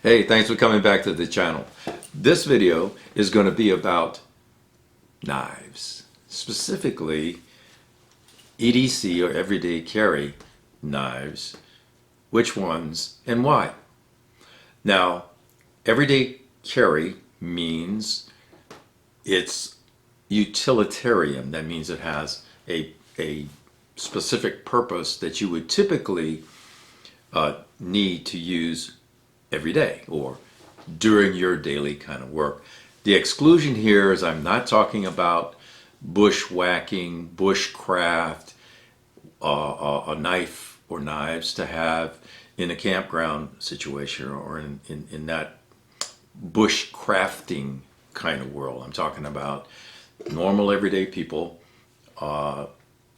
Hey, thanks for coming back to the channel. This video is going to be about knives, specifically EDC or everyday carry knives, which ones and why. Now, everyday carry means it's utilitarian. That means it has a specific purpose that you would typically need to use every day or during your daily kind of work. The exclusion here is I'm not talking about bushwhacking, bushcraft, a knife or knives to have in a campground situation or in that bushcrafting kind of world. I'm talking about normal everyday people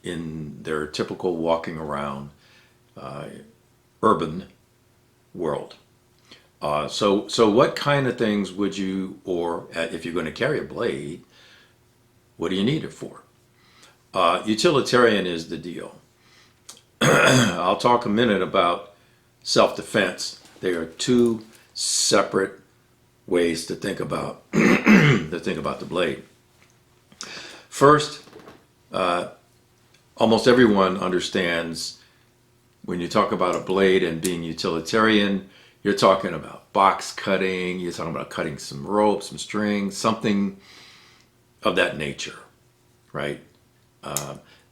in their typical walking around urban world. So what kind of things would you, or if you're going to carry a blade, what do you need it for? Utilitarian is the deal. I'll talk a minute about self-defense. They are two separate ways to think about the blade. First, almost everyone understands when you talk about a blade and being utilitarian, you're talking about box cutting, you're talking about cutting some rope, some string, something of that nature, right?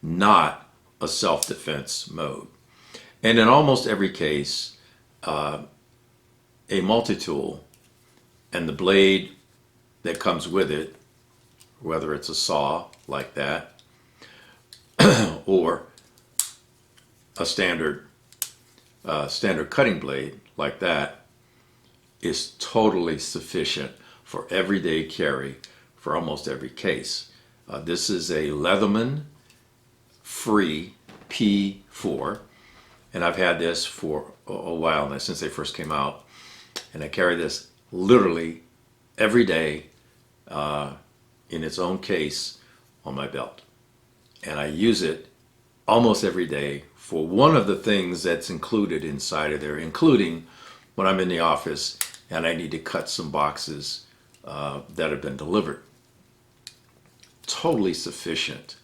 Not a self-defense mode. And in almost every case, a multi-tool and the blade that comes with it, whether it's a saw like that, or a standard cutting blade like that, is totally sufficient for everyday carry for almost every case. This is a Leatherman Free P4, and I've had this for a while now, since they first came out, and I carry this literally every day in its own case on my belt, and I use it almost every day for one of the things that's included inside of there, including when I'm in the office and I need to cut some boxes that have been delivered. Totally sufficient.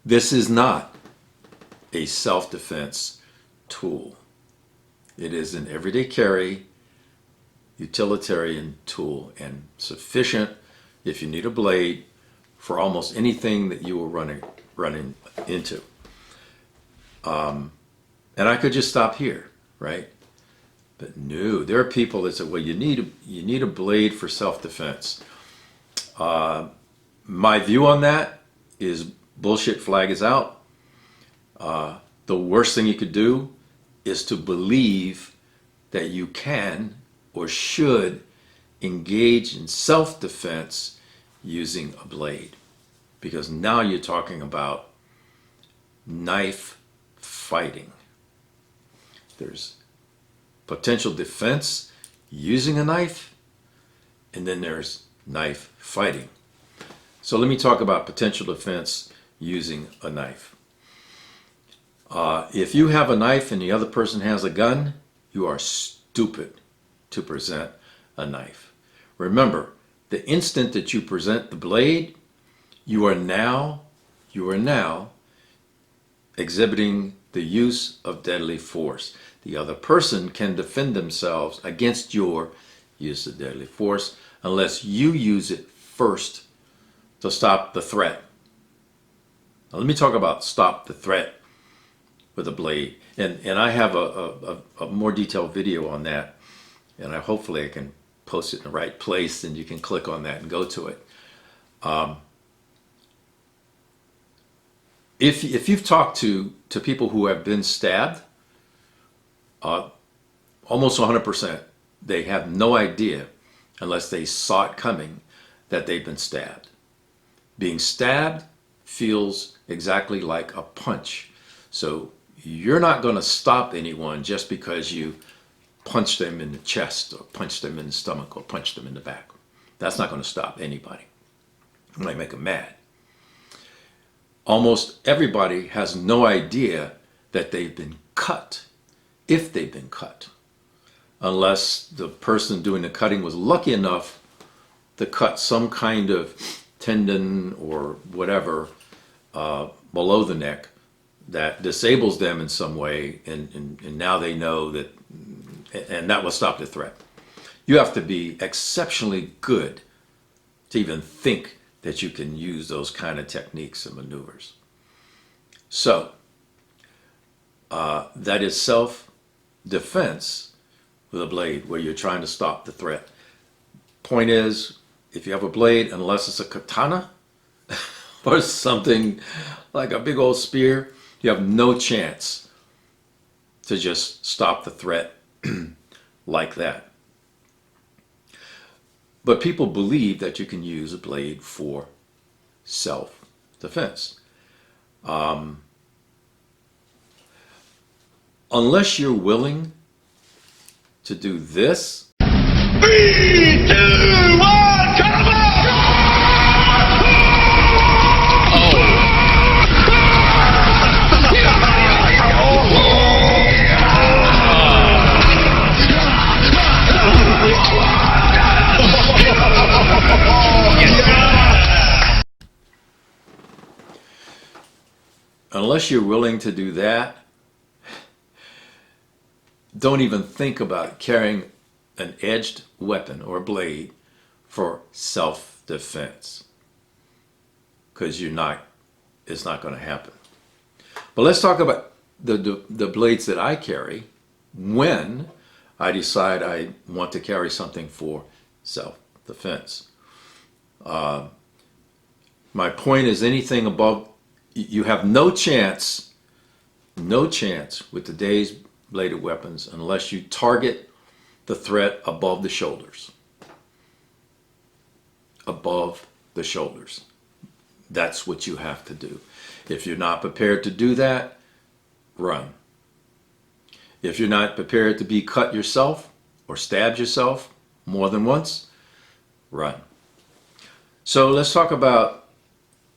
This is not a self-defense tool. It is an everyday carry, utilitarian tool, and sufficient if you need a blade for almost anything that you will run into. And I could just stop here, right? But no, there are people that say, well, you need a blade for self-defense. My view on that is bullshit, flag is out. The worst thing you could do is to believe that you can or should engage in self-defense using a blade, because now you're talking about knife fighting. There's potential defense using a knife, and then there's knife fighting. So let me talk about potential defense using a knife. If you have a knife and the other person has a gun, you are stupid to present a knife. Remember, the instant that you present the blade, you are now exhibiting the use of deadly force. The other person can defend themselves against your use of deadly force unless you use it first to stop the threat. Now, let me talk about stop the threat with a blade. And I have a more detailed video on that, and hopefully I can post it in the right place and you can click on that and go to it. If you've talked to people who have been stabbed, almost 100%, they have no idea, unless they saw it coming, that they've been stabbed. Being stabbed feels exactly like a punch. So you're not going to stop anyone just because you punch them in the chest or punch them in the stomach or punch them in the back. That's not going to stop anybody. It might make them mad. Almost everybody has no idea that they've been cut, if they've been cut. unless the person doing the cutting was lucky enough to cut some kind of tendon or whatever below the neck that disables them in some way, and now they know that, and that will stop the threat. You have to be exceptionally good to even think that you can use those kind of techniques and maneuvers. So, that is self-defense with a blade where you're trying to stop the threat. Point is, if you have a blade, unless it's a katana or something like a big old spear, you have no chance to just stop the threat like that. But people believe that you can use a blade for self-defense. Unless you're willing to do this. 3, 2, 1, Unless you're willing to do that, don't even think about carrying an edged weapon or blade for self-defense, because it's not going to happen. But let's talk about the blades that I carry when I decide I want to carry something for self-defense. My point is, anything above, you have no chance with today's bladed weapons unless you target the threat above the shoulders. Above the shoulders. That's what you have to do. If you're not prepared to do that, run. If you're not prepared to be cut yourself or stabbed yourself more than once, run. So let's talk about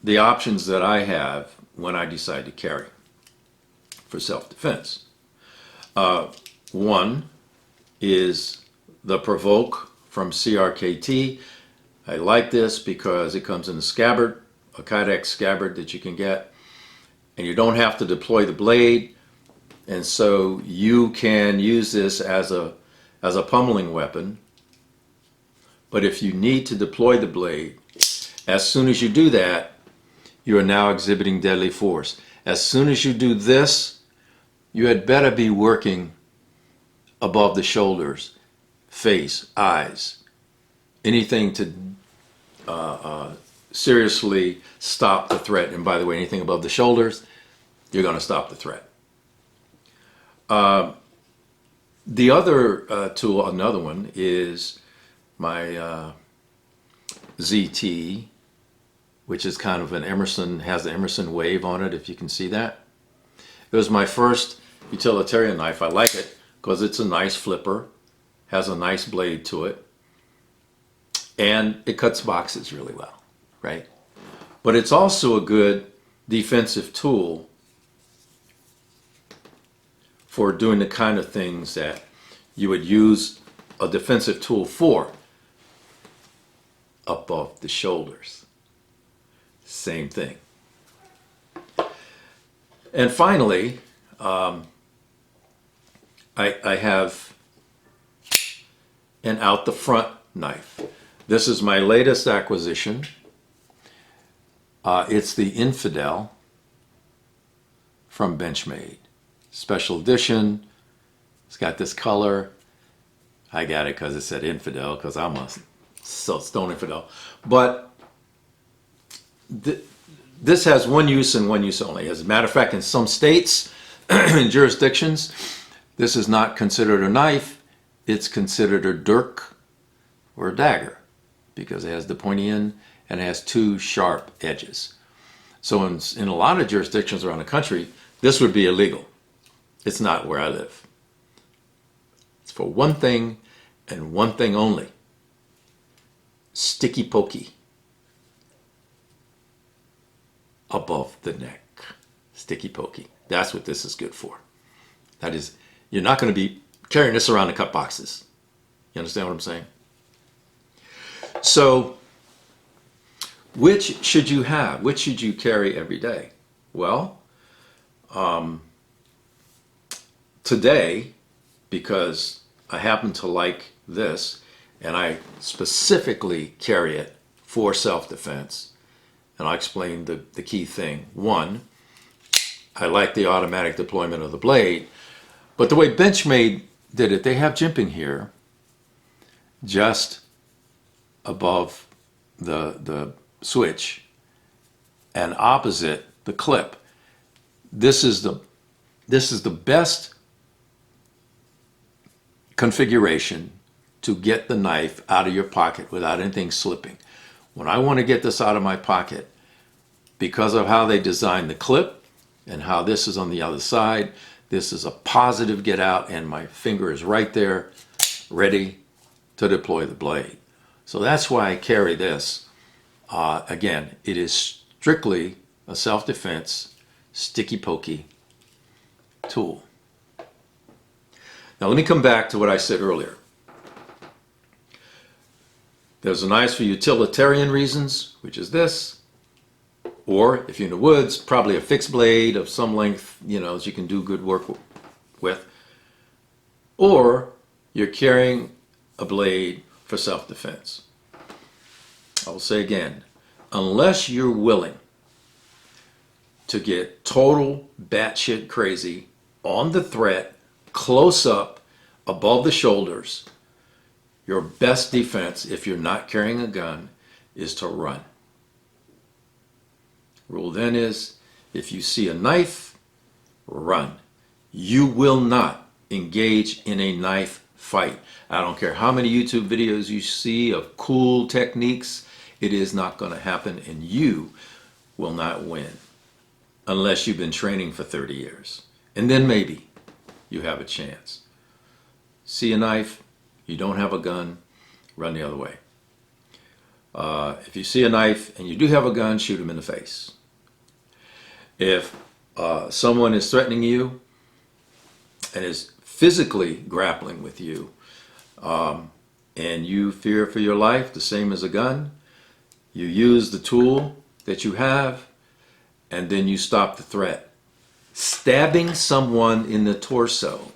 the options that I have when I decide to carry for self-defense. One is the Provoke from CRKT. I like this because it comes in a scabbard, a Kydex scabbard that you can get, and you don't have to deploy the blade, and so you can use this as a pummeling weapon. But if you need to deploy the blade, as soon as you do that, you are now exhibiting deadly force. As soon as you do this, you had better be working above the shoulders, face, eyes, anything to seriously stop the threat. And by the way, anything above the shoulders, you're going to stop the threat. The other tool, another one, is my ZT, which is kind of an Emerson, has the Emerson wave on it, if you can see that. It was my first utilitarian knife. I like it because it's a nice flipper, has a nice blade to it, and it cuts boxes really well, right? But it's also a good defensive tool for doing the kind of things that you would use a defensive tool for, above the shoulders. Same thing. And finally, I have an out the front knife. This is my latest acquisition. It's the Infidel from Benchmade. Special edition. It's got this color. I got it because it said Infidel, because I'm a stone infidel. But this has one use and one use only. As a matter of fact, in some states and jurisdictions, this is not considered a knife. It's considered a dirk or a dagger because it has the pointy end and it has two sharp edges. So in a lot of jurisdictions around the country, this would be illegal. It's not where I live. It's for one thing and one thing only. Sticky pokey. Above the neck. Sticky pokey. That's what this is good for. That is, you're not going to be carrying this around to cut boxes. You understand what I'm saying? So, which should you have? Which should you carry every day? Well, today, because I happen to like this, and I specifically carry it for self-defense, and I'll explain the key thing. One, I like the automatic deployment of the blade, but the way Benchmade did it, they have jimping here, just above the switch, and opposite the clip. This is the best configuration to get the knife out of your pocket without anything slipping. When I want to get this out of my pocket, because of how they designed the clip and how this is on the other side, this is a positive get out, and my finger is right there ready to deploy the blade. So that's why I carry this. Again, it is strictly a self-defense, sticky pokey tool. Now let me come back to what I said earlier. There's a knife for utilitarian reasons, which is this, or if you're in the woods, probably a fixed blade of some length, that you can do good work with, or you're carrying a blade for self-defense. I will say again, unless you're willing to get total batshit crazy on the threat, close up, above the shoulders, your best defense, if you're not carrying a gun, is to run. Rule then is, if you see a knife, run. You will not engage in a knife fight. I don't care how many YouTube videos you see of cool techniques, it is not going to happen, and you will not win unless you've been training for 30 years. And then maybe you have a chance. See a knife, you don't have a gun, run the other way. If you see a knife and you do have a gun, shoot him in the face. If someone is threatening you and is physically grappling with you, and you fear for your life, the same as a gun, you use the tool that you have, and then you stop the threat. Stabbing someone in the torso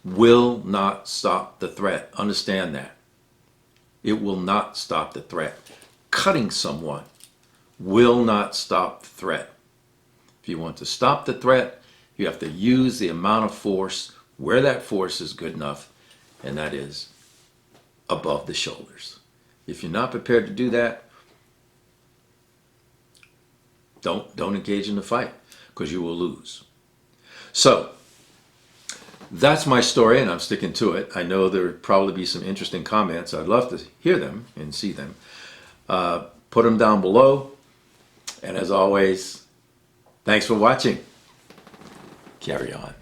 will not stop the threat. Understand that. It will not stop the threat. Cutting someone will not stop the threat. If you want to stop the threat, you have to use the amount of force where that force is good enough, and that is above the shoulders. If you're not prepared to do that, don't engage in the fight, because you will lose. So that's my story, and I'm sticking to it. I know there will probably be some interesting comments. I'd love to hear them and see them. Put them down below. And as always, thanks for watching. Carry on.